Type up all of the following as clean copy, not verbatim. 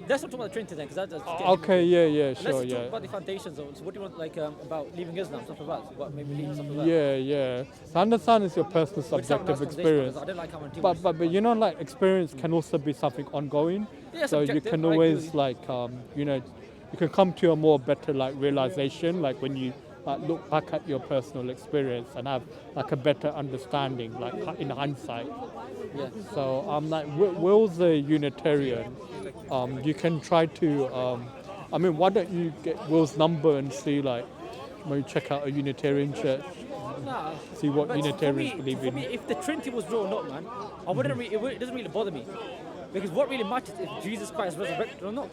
let's not talk about the Trinity then, because that's Okay, yeah, let's sure, talk yeah. about the foundations. So what do you want, like, about leaving Islam, stuff like that? What made me leave, stuff like that? Yeah. So I understand it's your personal Which is a nice subjective conversation, experience. because I don't like how I'm too But, much. but you know, like experience can also be something ongoing. Yeah, So you subjective, can I agree with always you. like, you can come to a more better like realization, like when you look back at your personal experience and have like a better understanding, like in hindsight. Yeah. So like Will's a Unitarian. You can try to, why don't you get Will's number and see like, maybe check out a Unitarian church, Nah, see what but Unitarians believe for in. me, if the Trinity was real or not, man, I wouldn't. It doesn't really bother me, because what really matters is if Jesus Christ resurrected or not.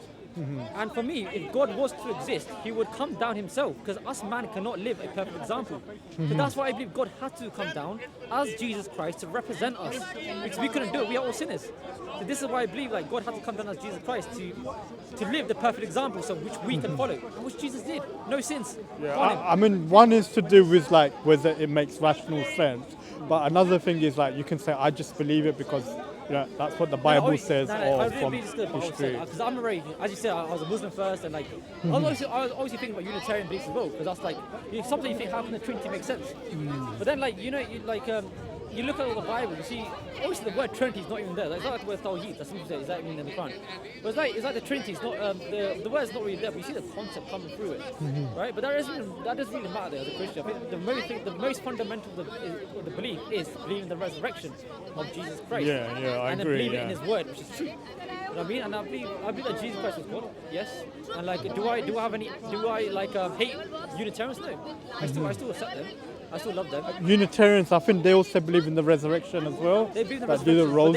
And for me, if God was to exist, He would come down Himself, because us man cannot live a perfect example. So that's why I believe God had to come down as Jesus Christ to represent us, because we couldn't do it. We are all sinners. So this is why I believe like God had to come down as Jesus Christ to live the perfect example, so which we can follow, and which Jesus did. No sins. Yeah, on Him. one is to do with like whether it makes rational sense, but another thing is like you can say I just believe it because that's what the Bible says I or really from believe it's the Bible history. because I'm already, as you said, I was a Muslim first, and like I was obviously thinking about Unitarian beliefs as well, because that's like something you think, how can the Trinity make sense? But then like you look at all the Bible, you see obviously the word Trinity is not even there. Like, it's not like the word Tawheed. That's what is that even in the Quran? But it's like the Trinity is not the word's not really there, but you see the concept coming through it, right? But that doesn't really matter as a Christian. I think the most fundamental of the belief is believing the resurrection of Jesus Christ. Yeah, I and agree. then believing in His word, which is true. You know what I mean? And I believe that Jesus Christ was God. Yes. And like, do I hate Unitarians? No. I still accept them. I still love them. Unitarians, I think they also believe in the resurrection as well. They believe in the But do the resurrection, but roles.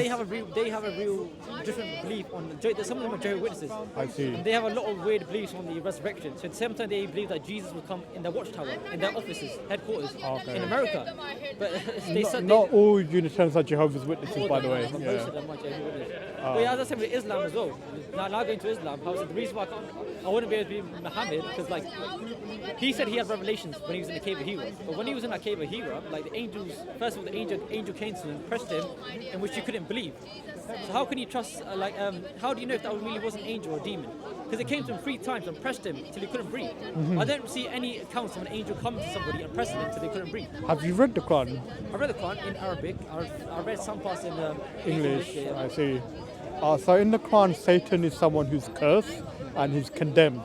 they have a real different belief on some of them are Jehovah's Witnesses. I see. And they have a lot of weird beliefs on the resurrection. So at the same time, they believe that Jesus will come in their watchtower, in their offices, headquarters Okay. in America. But they said Not all Unitarians are Jehovah's Witnesses, by the way. Most Yeah. of them are Jehovah's Witnesses. But yeah, as I said with Islam as well. Now going to Islam, the reason why I wouldn't be able to be Muhammad, because like he said he had revelations when he was in the cave of Hira. But when he was in that cave of Hira, like the angels, first of all, the angel came to him and pressed him, in which he couldn't believe. So how can you trust? How do you know if that really was an angel or a demon? Because it came to him 3 times and pressed him till he couldn't breathe. I don't see any accounts of an angel coming to somebody and pressing them till they couldn't breathe. Have you read the Quran? I read the Quran in Arabic. I read some parts in English, yeah. I see. So in the Quran, Satan is someone who's cursed and who's condemned.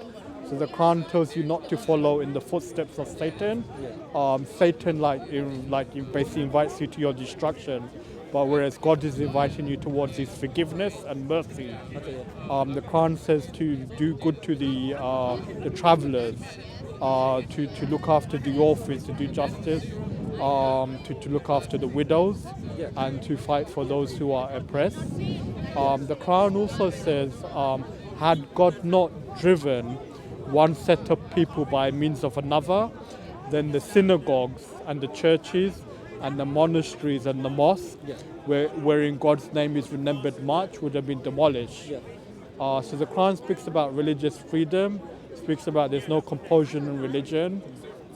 So the Quran tells you not to follow in the footsteps of Satan. Satan, basically invites you to your destruction, but whereas God is inviting you towards His forgiveness and mercy. Okay, yeah. The Quran says to do good to the travelers, to look after the orphans, to do justice, to look after the widows, Yeah. and to fight for those who are oppressed. The Quran also says, had God not driven one set of people by means of another, then the synagogues and the churches and the monasteries and the mosques, Yeah. wherein God's name is remembered much, would have been demolished. Yeah. So the Quran speaks about religious freedom, speaks about there's no compulsion in religion.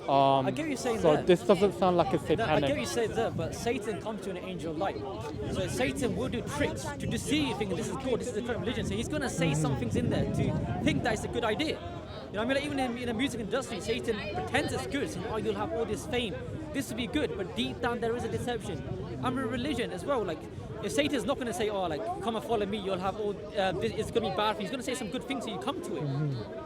I get what you're saying So there. this doesn't sound like a No, I get what satanic. you say there, but Satan comes to an angel of light. So Satan will do tricks to deceive you, thinking this is good, this is the correct religion. So he's going to say some things in there to think that it's a good idea. You know what I mean? Like even in the music industry, Satan pretends it's good, saying, oh, you'll have all this fame. This will be good, but deep down there is a deception. And with religion as well, like, if Satan's not going to say, oh, like, come and follow me, you'll have all, it's going to be bad for you. He's going to say some good things so you come to it.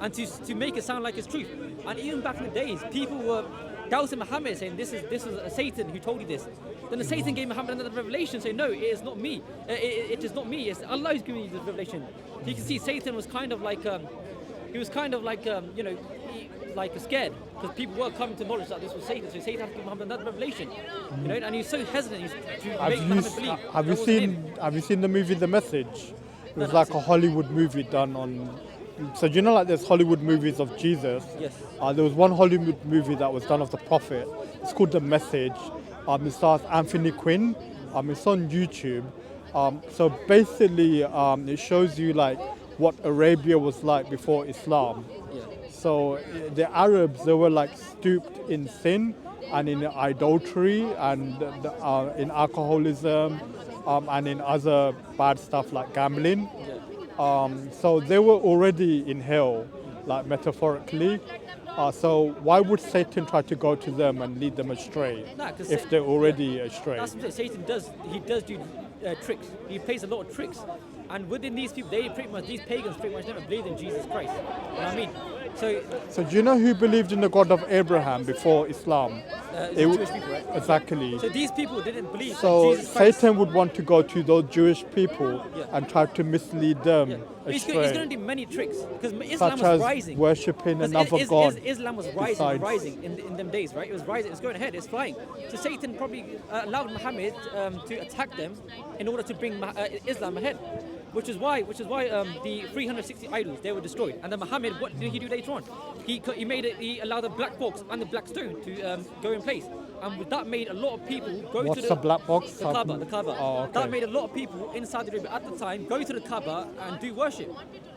And to make it sound like it's truth. And even back in the days, people were doubting Muhammad, saying this is a Satan who told you this. Then the Satan gave Muhammad another revelation, saying, no, it is not me. It is not me. It's Allah who's giving you this revelation. You can see Satan was kind of like, scared, because people were coming to knowledge that this was Satan. So Satan had to give Muhammad another revelation. You know, and he was so hesitant to make Muhammad believe. Have you seen the movie The Message? It was No, like a Hollywood movie done on. So do you know, like there's Hollywood movies of Jesus? Yes. There was one Hollywood movie that was done of the Prophet. It's called The Message. It stars Anthony Quinn. It's on YouTube. So basically, it shows you like what Arabia was like before Islam. Yeah. So the Arabs, they were like stooped in sin and in idolatry and in alcoholism and in other bad stuff like gambling. Yeah. So they were already in hell, like metaphorically. So why would Satan try to go to them and lead them astray Nah, 'cause if they're already astray? That's what I'm saying. Satan does do tricks. He plays a lot of tricks, and within these people, these pagans pretty much never believed in Jesus Christ. You know what I mean? So do you know who believed in the God of Abraham before Islam? The Jewish people, right? Exactly. So these people didn't believe So in Jesus Christ. Satan would want to go to those Jewish people Yeah. and try to mislead them Yeah. He's astray, going to do many tricks because Islam such was as rising. worshipping 'Cause another god. Islam was besides- rising in them days, right? It was rising, it's going ahead, it's flying. So Satan probably allowed Muhammad to attack them in order to bring Islam ahead. Which is why the 360 idols, they were destroyed. And then Muhammad, what did he do later on? He allowed the black box and the black stone to go in place. And that made a lot of people go What's to the black box? The Kaaba. Oh, okay. That made a lot of people in Saudi Arabia at the time go to the Kaaba and do worship,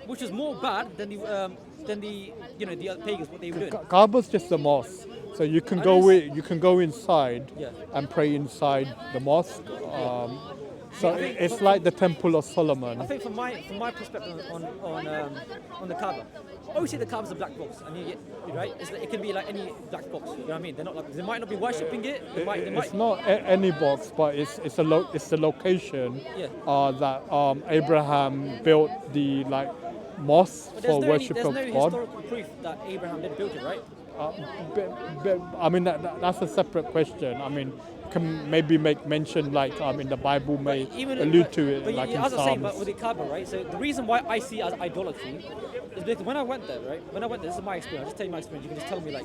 which is more bad than the other pagans, what they were doing. Kaaba's just a mosque, so you can go inside Yeah. and pray inside the mosque. So it's like the Temple of I Solomon. think from my perspective on the Kaaba, obviously the Kaaba's a black box, and you're right. It can be like any black box. You know what I mean? They might not be worshipping it. They might. It's not any box, but it's the location Yeah. that Abraham built the mosque But for worship there's of no God. historical proof that Abraham did build it, right? I mean that's a separate question. I mean, can maybe make mention in the Bible may allude to it But like in as I was saying, Psalms. but with the Kaaba, right? So the reason why I see it as idolatry is because when I went there, right? This is my experience. I'll just tell you my experience. You can just tell me,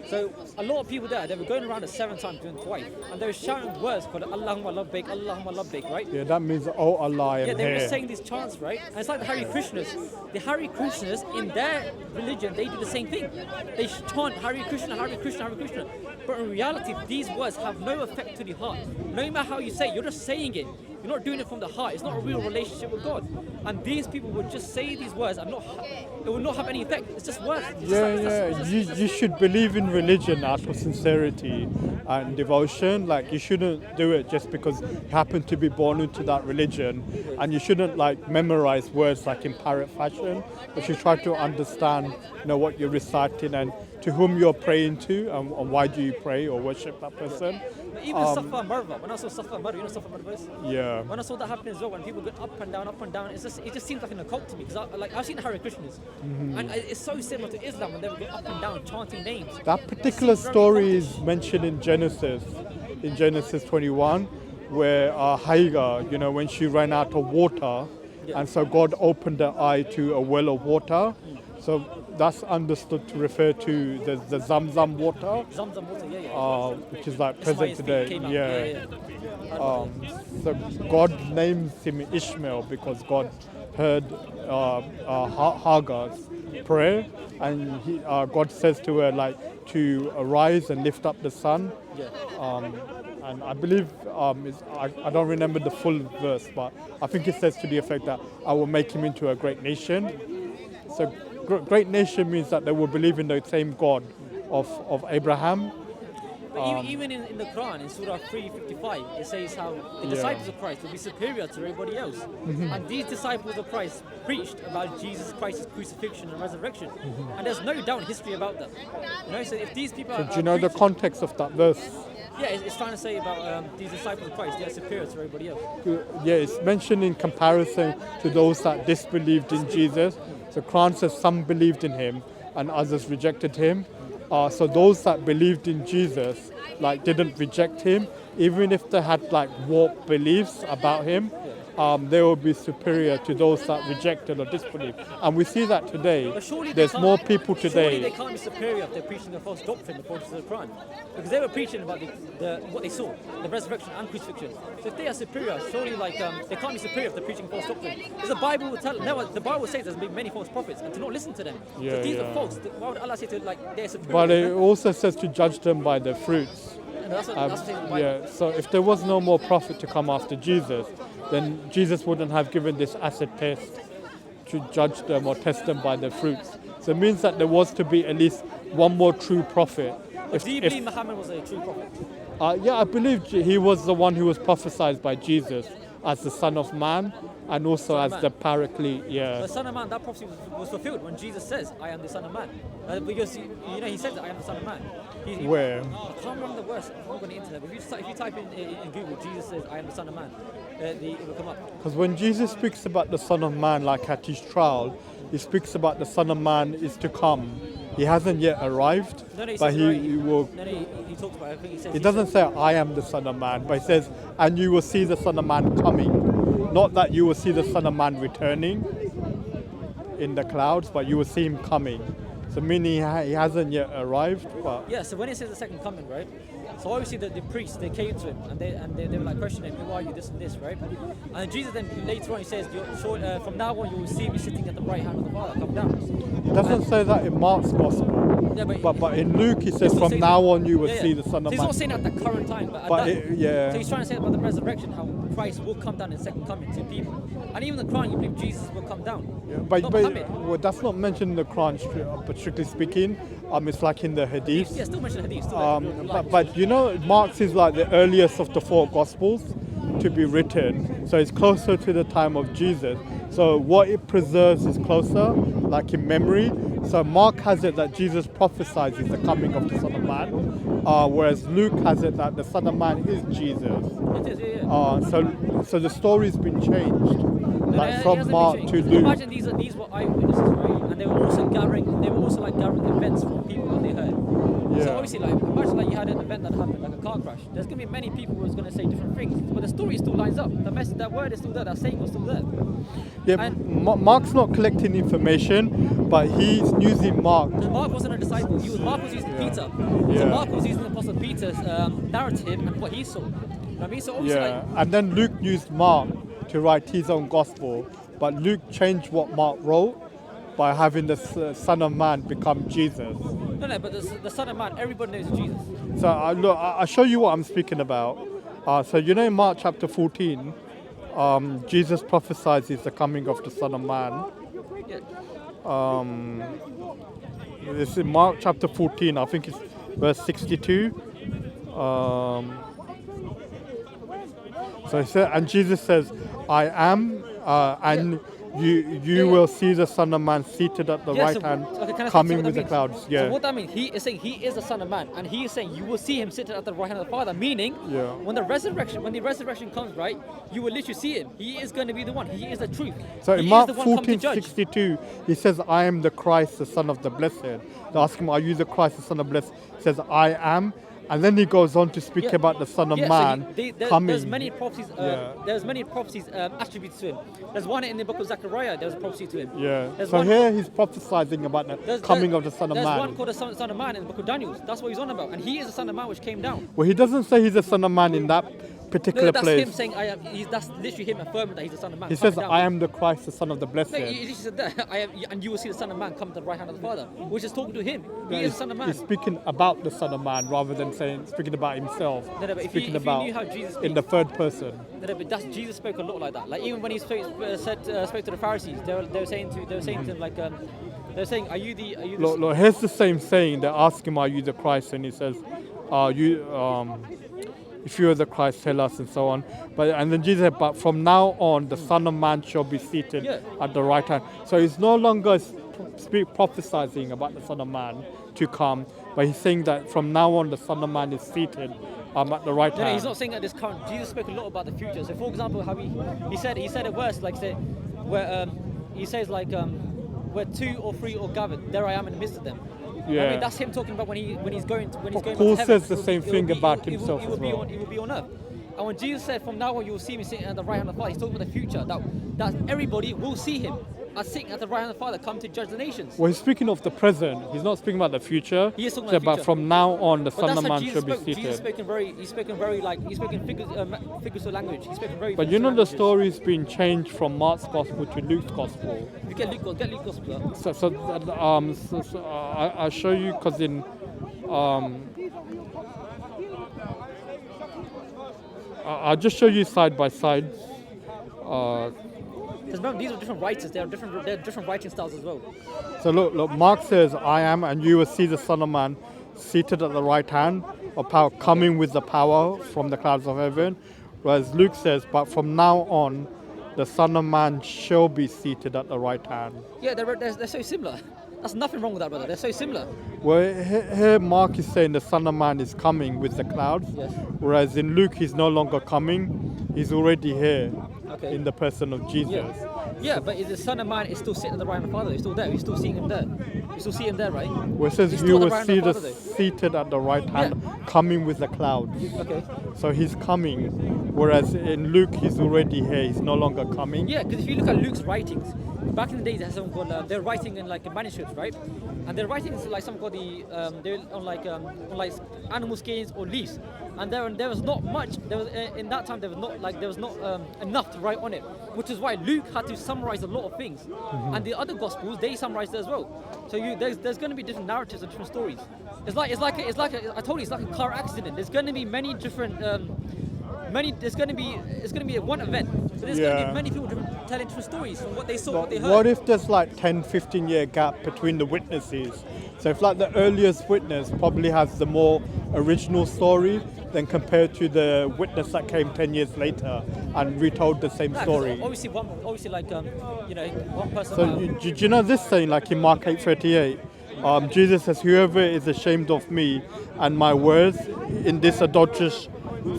So a lot of people there, they were going around at 7 times doing twice, and they were shouting words called Allahumma labbaik, Allahumma labbaik, right? Yeah, that means oh Allah, I am Yeah, they were here. saying these chants, right? And it's like the Hare Krishnas. The Hare Krishnas in their religion, they do the same thing. They chant Hare Krishna, Hare Krishna, Hare Krishna. But in reality, these words have no effect to the heart. No matter how you say it, you're just saying it. You're not doing it from the heart. It's not a real relationship with God. And these people would just say these words and it will not have any effect. It's just words. You should believe in religion out of sincerity and devotion. Like, you shouldn't do it just because you happen to be born into that religion, and you shouldn't memorize words in parrot fashion. But you try to understand, what you're reciting and to whom you're praying to, and why do you pray or worship that person. But even Safa Marwa, when I saw Safa Marwa, you know Safa Marwa is? Yeah. When I saw that happening as well, when people go up and down, it just seems like an occult to me. Because I've seen the Hare Krishnas, and it's so similar to Islam when they would go up and down chanting names. That particular story is mentioned in Genesis 21, where Hagar, when she ran out of water, and so God opened her eye to a well of water. So that's understood to refer to the Zamzam water, Zamzam water, yeah. which is present today. Came out. Yeah. So God names him Ishmael because God heard Hagar's prayer, and God says to her to arise and lift up the sun. Yeah. And I believe, I don't remember the full verse, but I think it says to the effect that I will make him into a great nation. So great nation means that they will believe in the same God of Abraham. But even in the Quran, in Surah 355, it says how the disciples of Christ will be superior to everybody else. And these disciples of Christ preached about Jesus Christ's crucifixion and resurrection. And there's no doubt in history about that. So if these people Do you know the context of that verse? Yeah, it's trying to say about these disciples of Christ, they're superior to everybody else. Yeah, it's mentioned in comparison to those that disbelieved in Jesus. So Quran says some believed in him and others rejected him. So those that believed in Jesus, didn't reject him, even if they had warped beliefs about him, they will be superior to those that rejected or disbelieved. And we see that today. There's more people today. Surely they can't be superior if they're preaching a false doctrine according to the Quran. Because they were preaching about what they saw, the resurrection and crucifixion. So if they are superior, surely they can't be superior if they're preaching false doctrine. Because the Bible will the Bible says there's been many false prophets and to not listen to them. So if these are false, why would Allah say they're superior? But it also says to judge them by their fruits. That's what So if there was no more prophet to come after Jesus, then Jesus wouldn't have given this acid test to judge them or test them by their fruits. So it means that there was to be at least one more true prophet. Do you believe Muhammad was a true prophet? I believe he was the one who was prophesied by Jesus as the Son of Man and also Son as of the Man. Paraclete. Yeah. The Son of Man, that prophecy was fulfilled when Jesus says, I am the Son of Man. Because, he says that I am the Son of Man. Where? I can't remember the words on the internet, but if you type in Google, Jesus says, I am the Son of Man, it will come up. Because when Jesus speaks about the Son of Man, like at his trial, he speaks about the Son of Man is to come. He hasn't yet arrived, No, he but says, he will. No, he talks about it. I think he says. It doesn't say, I am the Son of Man, but it says, and you will see the Son of Man coming. Not that you will see the Son of Man returning in the clouds, but you will see him coming. So meaning he hasn't yet arrived, but... Yeah, so when it says the second coming, right? So obviously the priests, they came to him and they were like questioning him, who are you, this and this, right? And Jesus then later on he says, from now on you will see me sitting at the right hand of the Father, come down. It doesn't say that in Mark's Gospel, Yeah, but in Luke he says, from now on you will see the Son So of he's Man. not saying at the current time, but, But so he's trying to say about the resurrection, how Christ will come down in second coming to people. And even the Quran, you believe Jesus will come down. Yeah, but coming. well, that's not mentioned in the Quran, but strictly speaking, it's like in the Hadith. Yeah, still mention hadith. But you know, Mark's is like the earliest of the four Gospels to be written, so it's closer to the time of Jesus. So what it preserves is closer, like in memory. So Mark has it that Jesus prophesies the coming of the Son of Man, whereas Luke has it that the Son of Man is Jesus. It is, yeah. So the story's been changed, like it from hasn't Mark been to changed. Luke. Imagine these were eyewitnesses, right? And they were also gathering events from people that they heard. Yeah. So obviously, like, imagine like you had an event that happened, like a car crash. There's gonna be many people who's gonna say different things, but the story still lines up. The message, that word is still there. That saying was still there. Yeah, And Mark's not collecting information, but he's using Mark. Mark wasn't a disciple. Mark was using Peter. So Yeah. Mark was using Apostle Peter's narrative and what he saw. You know what I mean? So obviously, Yeah, and then Luke used Mark to write his own gospel, but Luke changed what Mark wrote by having the Son of Man become Jesus. no, but the Son of Man, everybody knows Jesus. So I'll show you what I'm speaking about. So you know in Mark chapter 14, Jesus prophesies the coming of the Son of Man. Yeah. It's in Mark chapter 14, I think it's verse 62. So it says, and Jesus says, I am, and you will see the Son of Man seated at the Yeah, right so- hand, okay, can I coming say what with the that clouds. means? Yeah. So what that means, he is saying he is the Son of Man, and he is saying you will see him sitting at the right hand of the Father. Meaning, Yeah. when the resurrection comes, right, you will literally see him. He is going to be the one. He is the truth. So he in Mark is the one come to judge. 14:62, he says, I am the Christ, the Son of the Blessed. They ask him, are you the Christ, the Son of the Blessed? He says, I am. And then he goes on to speak Yeah. about the Son of Yeah, Man so coming. there's many prophecies. Yeah. There's many prophecies attributed to him. There's one in the book of Zechariah. There's a prophecy to him. Yeah. There's So one, here he's prophesying about the coming of the Son of There's Man. one called the Son of Man in the book of Daniel. That's what he's on about, and he is the Son of Man which came down. Well, he doesn't say he's the Son of Man in that particular No, that's place. him saying I am. That's literally him affirming that he's the Son of Man. He coming says, down. I am the Christ, the Son of the Blessed. No, he said that. I am, and you will see the Son of Man come to the right hand of the Father, which is talking to him. He is the Son of Man. He's speaking about the Son of Man rather than speaking about himself. No, but if speaking you about knew how Jesus in the third person. No, but Jesus spoke a lot like that. Like even when he spoke to the Pharisees, they were saying to him like they were saying, are you the Look, here's the same saying. They ask him, are you the Christ? And he says, are you, if you are the Christ, tell us, and so on. And then Jesus said, but from now on, the Son of Man shall be seated at the right hand. So he's no longer prophesying about the Son of Man to come, but he's saying that from now on, the Son of Man is seated at the right hand. No, he's not saying that this current. Jesus spoke a lot about the future. So, for example, how he said a verse like say, where he says like where two or three are gathered, there I am in the midst of them. Yeah. I mean, that's him talking about when he's going Paul back to heaven. says the same thing about himself It will as well. be on earth. And when Jesus said, "From now on, you will see me sitting at the right hand of the Father," he's talking about the future. That everybody will see him as sitting at the right hand of the Father, come to judge the nations. Well, he's speaking of the present. He's not speaking about the future. He is talking about the But future. from now on, the But Son that's of how Man Jesus shall be spoke. Jesus seated. he's spoken figures of language. He's spoken very. But you know, the languages. story's been changed from Mark's Gospel to Luke's Gospel. If you get Luke Gospel. Up. So I'll show you because in I'll just show you side by side. Because remember, these are different writers. They're different writing styles as well. So look, Mark says, I am, and you will see the Son of Man seated at the right hand of power, coming with the power from the clouds of heaven. Whereas Luke says, but from now on, the Son of Man shall be seated at the right hand. Yeah, they're so similar. That's nothing wrong with that, brother. They're so similar. Well, here Mark is saying the Son of Man is coming with the clouds, Yes. whereas in Luke he's no longer coming, he's already here Okay. in the person of Jesus. Yeah, but the Son of Man is still sitting at the right hand of the Father. He's still there. You still seeing him there. You still see him there, right? Where it says He's you still at the will right see hand the of the Father, seated at the right hand, coming with the clouds. Okay. So he's coming, whereas in Luke he's already here, he's no longer coming. Yeah, because if you look at Luke's writings, back in the days, they had something called they're writing in like manuscripts, right? And they're writing like something called they're on like animal skins or leaves. And there was not much. There was in that time there was not enough to write on it, which is why Luke had to summarize a lot of things. And the other gospels they summarized it as well. So there's going to be different narratives and different stories. I told you it's like a car accident. There's going to be many different. It's going to be one event, but there's going to be many people telling different stories from what they saw, what they heard. What if there's like 10-15 year gap between the witnesses? So if like the earliest witness probably has the more original story than compared to the witness that came 10 years later and retold the same story. Obviously, one person. So do you know this saying like in Mark 8:38? Jesus says, whoever is ashamed of me and my words in this adulterous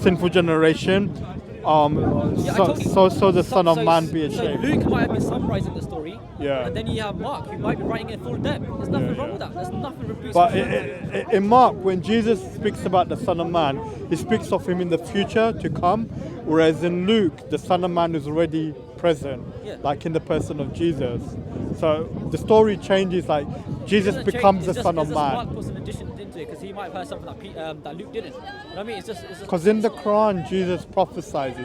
sinful generation, so the Son of Man be ashamed. So Luke might have been summarizing the story, Yeah. and then you have Mark who might be writing in full depth. There's nothing wrong with that. There's nothing reproducible. But in Mark, when Jesus speaks about the Son of Man, he speaks of him in the future to come, whereas in Luke, the Son of Man is already present, like in the person of Jesus. So the story changes, like Jesus becomes the Son of Man. Mark puts an addition into it because he might have heard something that Luke didn't. You know what I mean? It's just because in the Quran, Jesus prophesies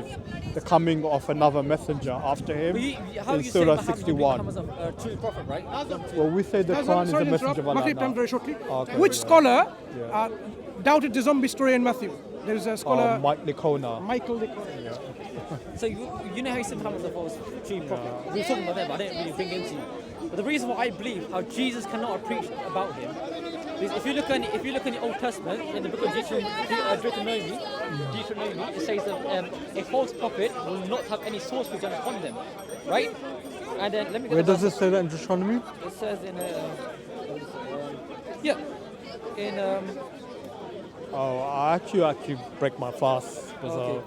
the coming of another messenger after him in Surah 61. Muhammad a true prophet, right? Well, we say the Quran is the messenger of Allah. Maghrib time very shortly. Okay. Which scholar doubted the zombie story in Matthew? There is a scholar, Mike Licona. Michael Licona. So you know how he said Muhammad was a false true prophet. We were talking about that, but I didn't really bring it into you. But the reason why I believe how Jesus cannot have preached about him is if you look in the Old Testament in the book of Deuteronomy, it says that a false prophet will not have any sorcery done upon them, right? And then let me. Where does it say that in Deuteronomy? It says in I actually break my fast. Okay.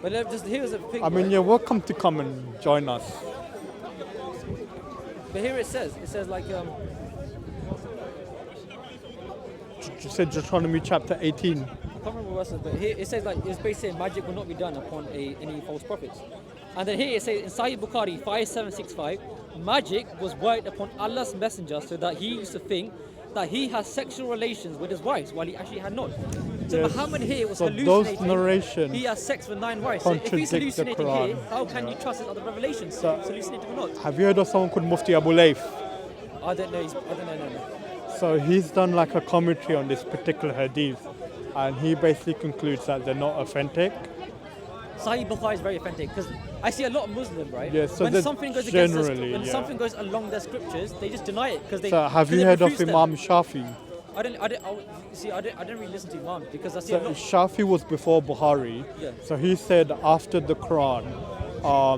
But here's the thing. I mean, you're welcome to come and join us. But here it says like You said Deuteronomy chapter 18. I can't remember what it says, but here it says like it's basically saying magic will not be done upon any false prophets. And then here it says in Sahih Bukhari 5765, magic was worked upon Allah's messenger so that he used to think that he has sexual relations with his wives while he actually had not. So Yes. Muhammad here was So hallucinating. those narrations he has sex with 9 wives. So if he's contradict the hallucinating Quran. here, how can you trust his other revelations? So- If he's hallucinating or not? Have you heard of someone called Mufti Abu Layth? I don't know. No. So he's done like a commentary on this particular hadith, and he basically concludes that they're not authentic. Sahih Bukhari is very authentic because I see a lot of Muslims, right? Yeah, so when there's something goes against generally, something goes along their scriptures, they just deny it because they. So have because you it heard of refutes them. Imam Shafi? I didn't really listen to Imam because I see So a lot. Shafi was before Bukhari. Yeah. So he said after the Quran,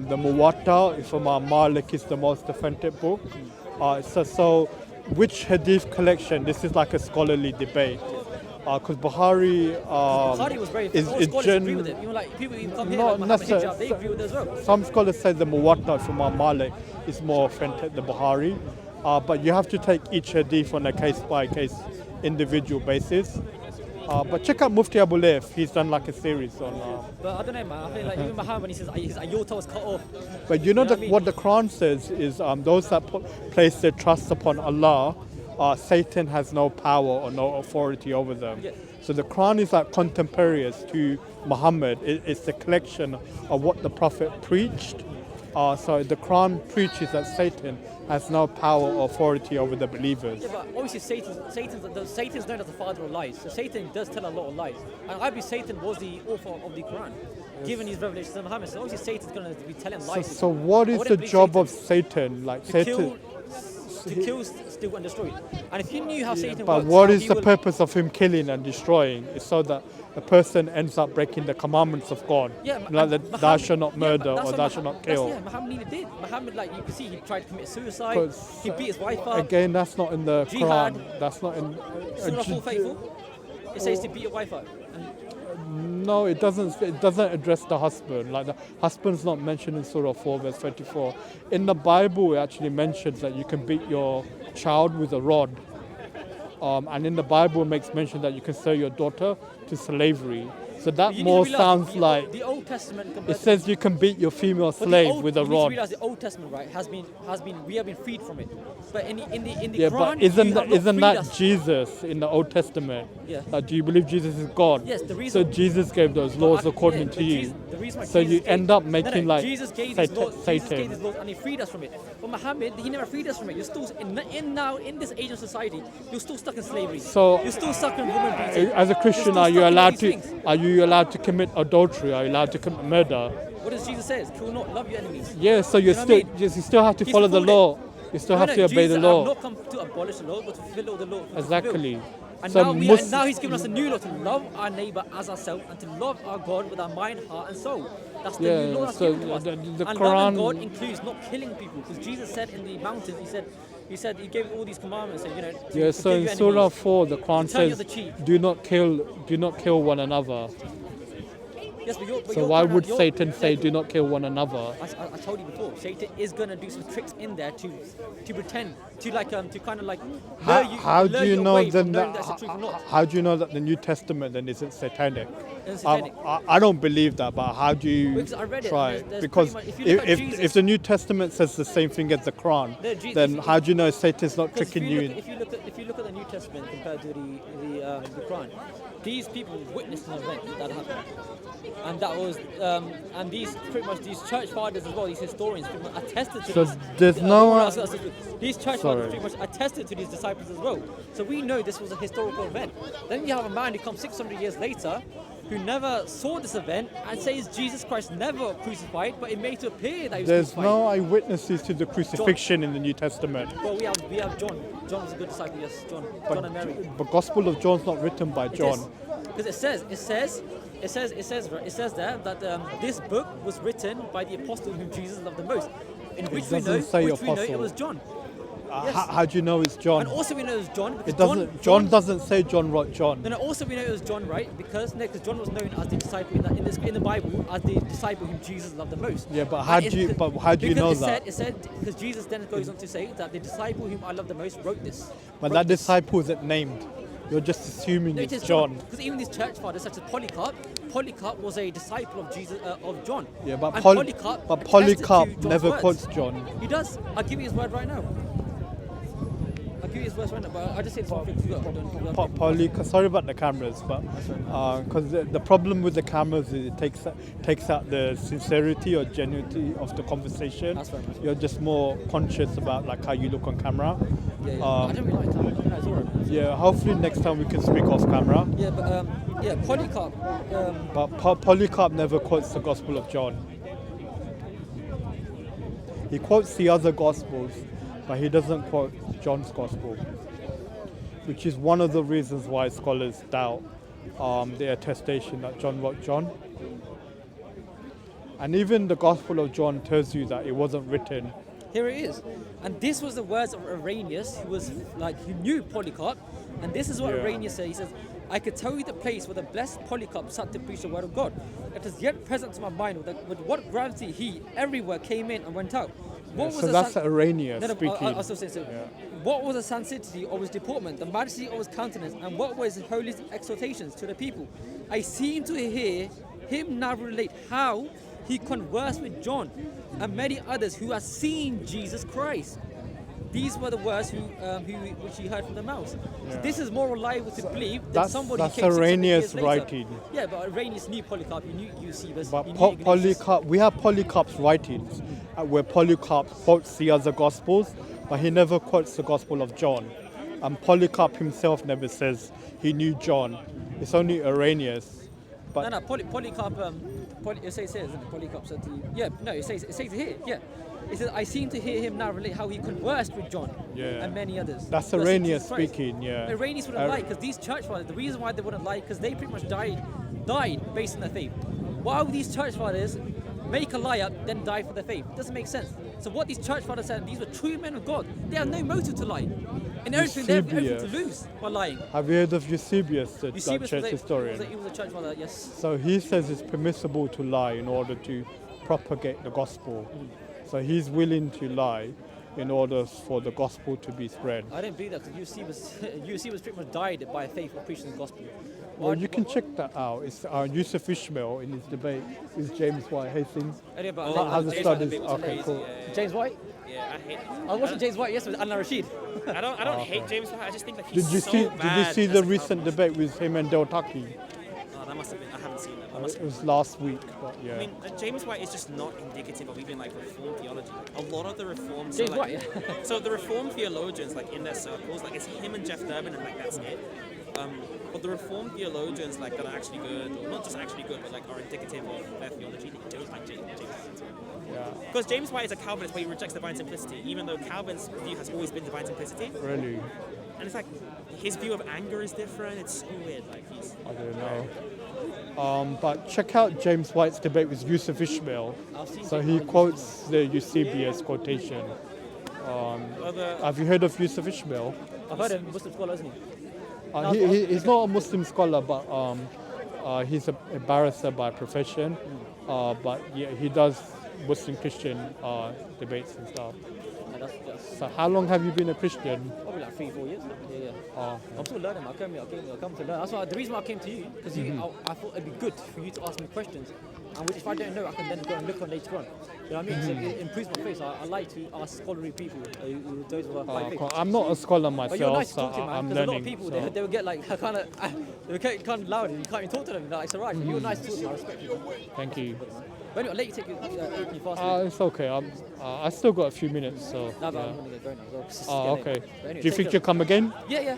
the Muwatta, if Imam Malik is the most authentic book. So which hadith collection? This is like a scholarly debate. Because Bukhari Bukhari was very. is All scholars agree with gen- it. Even like people even come here, Not like Muhammad necessarily. Hijab, they agree with it as well. Some scholars say the Muwatta from Imam Malik is more authentic than Bukhari. But you have to take each hadith on a case-by-case individual basis. But check out Mufti Abu Layth. He's done like a series on. But I don't know, man. I feel like even Muhammad when he says his ayota was cut off. But you know what I mean? what the Quran says is those that place their trust upon Allah, Satan has no power or no authority over them. Yeah. So the Quran is like contemporaneous to Muhammad. It's the collection of what the Prophet preached. So the Quran preaches that Satan has no power or authority over the believers. Yeah, but obviously Satan's known as the father of lies. So Satan does tell a lot of lies. And I believe Satan was the author of the Quran, given his revelations to Muhammad. So obviously Satan's going to be telling lies. So what I is wouldn't the believe job of Satan? Like to Satan. kill, to kill, steal, and destroy. And if you knew how Satan But works, what how is he the will- purpose of him killing and destroying? It's so that the person ends up breaking the commandments of God. Yeah, Like and that thou shalt not yeah, murder but that's or what thou shalt not kill. Yeah, Muhammad did. Muhammad, like you can see, he tried to commit suicide. 'Cause, He beat his wife up. Again, that's not in the Jihad. Quran. That's not in. Surah Full Faithful. It says to beat your wife up. And No, it doesn't. It doesn't address the husband. Like the husband's not mentioned in Surah 4, verse 24. In the Bible, it actually mentions that you can beat your child with a rod. And in the Bible, it makes mention that you can sell your daughter to slavery. So that you need more to realize sounds the, like the Old Testament. it says you can beat your female slave with a You need to rod. realize the Old Testament, right, we have been freed from it. But in the Yeah, Quran, but you isn't have that, not isn't freed that us. Jesus in the Old Testament? Yeah. Like, do you believe Jesus is God? Yes, the So reason. Jesus gave those laws according to you. The reason why So Jesus you gave- end up no, making no, like Jesus gave these laws. Jesus Satan. gave these laws and he freed us from it. But Muhammad, he never freed us from it. You're still in this age of society. You're still stuck in slavery. So- you're still stuck in woman beating. As a Christian, You're are still you stuck in all allowed these to? things. Are you allowed to commit adultery? Are you allowed to commit murder? What does Jesus say? Kill not, love your enemies. Yeah. So You know what I mean? you still have to He's follow the fulfilled law. You still No, have no, to obey Jesus the law. have not come to abolish the law, but to fulfill all the law. Exactly. And, So and now he's given us a new law to love our neighbor as ourselves and to love our God with our mind, heart, and soul. That's the Yeah, new law that's so given to us. the and Quran- loving God includes not killing people, because Jesus said in the mountains, he said he gave all these commandments, and to Yeah. So forgive in your Surah enemies. 4, the Quran turn the says, other cheek. "Do not kill one another." Yes, but So why would Satan say, "Do not kill one another"? I told you before, Satan is gonna do some tricks in there to pretend to kind of like lure How do you know away then? from knowing that's the truth or not. How do you know that the New Testament then isn't satanic? It's satanic. I don't believe that, but how do you Because I read it, try? and there's Because pretty much- if you look at Jesus- if the New Testament says the same thing as the Quran, No, Jesus- then how do you know Satan's not Because tricking you? if you look at the New Testament compared to the Quran, these people witnessed an event that happened, and that was and these church fathers as well, these historians pretty much attested to So this. there's no- These church Sorry. fathers pretty much attested to these disciples as well. So we know this was a historical event. Then you have a man who comes 600 years later, who never saw this event and says Jesus Christ never crucified, but it made to appear that he was There's crucified. no eyewitnesses to the crucifixion in the New Testament. Well, we have John. John was a good disciple, yes. John and Mary. But Gospel of John's not written by John. Because it says there that this book was written by the apostle whom Jesus loved the most, in which we know doesn't say it apostle. was John. Yes. How do you know it's John? And also we know it was John because It doesn't. John doesn't say John wrote John. Then also we know it was John, right? Because John was known as the disciple in the Bible as the disciple whom Jesus loved the most. Yeah, but how do you know that? It said because Jesus then goes on to say that the disciple whom I love the most wrote this. But wrote that this. disciple isn't named. You're just assuming No, it it's is John. Because even these church fathers, such as Polycarp was a disciple of Jesus, of John. Yeah, but And Polycarp attested to John's never words. quotes John. He does. I'll give you his word right now. I'll give you his words right now, but I just say this one thing. Sorry about the cameras, but because the problem with the cameras is it takes out the sincerity or genuinity of the conversation. That's right, man. You're just more conscious about like how you look on camera. Yeah. I don't really like that. No, it's alright. Yeah, hopefully next time we can speak off camera. Yeah, but Polycarp. But Polycarp never quotes the Gospel of John. He quotes the other Gospels, but he doesn't quote John's Gospel, which is one of the reasons why scholars doubt the attestation that John wrote John. And even the Gospel of John tells you that it wasn't written. Here it is. And this was the words of Irenaeus, who knew Polycarp. And this is what Yeah. Irenaeus said. He says, I could tell you the place where the blessed Polycarp sat to preach the word of God. It is yet present to my mind with what gravity he everywhere came in and went out. So that's Irenaeus speaking. I'll still say so. Yeah. What was the sanctity of his deportment, the majesty of his countenance, and what were his holy exhortations to the people? I seem to hear him now relate how he conversed with John and many others who had seen Jesus Christ. These were the words which he heard from the mouth. Yeah. So this is more reliable to believe than That's somebody that's who came 600 Irenaeus years later. writing. Yeah, but Irenaeus knew Polycarp, he knew Eusebius, But he knew Ignatius. Polycarp, we have Polycarp's writings where Polycarp quotes the other Gospels, but he never quotes the Gospel of John. And Polycarp himself never says he knew John. It's only Irenaeus. But Polycarp, it says here, isn't it? Polycarp said to you. Yeah, no, it says here, yeah. It says, I seem to hear him now relate how he conversed with John Yeah. and many others. That's who are Iranians Jesus Christ. speaking, yeah. Iranians wouldn't lie because these church fathers, the reason why they wouldn't lie because they pretty much died based on their faith. Why would these church fathers make a lie up, then die for their faith? It doesn't make sense. So what these church fathers said, these were true men of God. They have no motive to lie. And everything, they have everything to lose by lying. Have you heard of Eusebius, the Eusebius church historian? he was a church father, yes. So he says it's permissible to lie in order to propagate the gospel. So he's willing to lie in order for the gospel to be spread. I didn't believe that because Eusebius pretty much died by faith of preaching the gospel. Well, you can check that out. It's Yusuf Ishmael in his debate with James White Hastings. How the studies? Okay, cool. James White? Yeah, I hate him. I was watching James White yesterday with Anna Rashid. I don't hate James White. I just think that he's Did you so see? bad. Did you see as the a recent Calvinist. debate with him and Del Taki? Oh, that must have been. I haven't seen that. It was last week, but yeah. I mean, James White is just not indicative of even like Reformed theology. A lot of the Reformed, James so, like, White, yeah. so the Reformed theologians, like in their circles, like it's him and Jeff Durbin, and like that's it. But the Reformed theologians, like that are actually good, or not just actually good, but like are indicative of their theology. They don't like James White. Yeah. Because James White is a Calvinist, but he rejects divine simplicity, even though Calvin's view has always been divine simplicity. Really? And it's like his view of anger is different. It's so weird. Like he's. I don't know. But check out James White's debate with Yusuf Ishmael. So he quotes the Eusebius quotation. Have you heard of Yusuf Ishmael? I've heard him, Muslim scholar, isn't he? He's not a Muslim scholar, but he's a barrister by profession. But yeah, he does Muslim Christian debates and stuff. That's So how long have you been a Christian? probably like 3-4 years. Yeah. Oh, I'm still learning. I come to learn. That's why the reason why I came to you because I thought it'd be good for you to ask me questions, and if I don't know, I can then go and look on later on. You know what I mean? So it improves my faith. I like to ask scholarly people, those who are quite faith. cool. I'm not a scholar But you're myself, nice to so talk to, man. I'm Because a lot learning. of people, so- they will get like they get kind of loud and you can't even talk to them. Like, it's alright. You're nice to talk to. I respect you. Thank you. But anyway, I'll let you take your fast. It's okay. I still got a few minutes, so. Now, but yeah. I'm gonna get going now. So, Oh, okay. But anyway, Do you take think care. you'll come again? Yeah.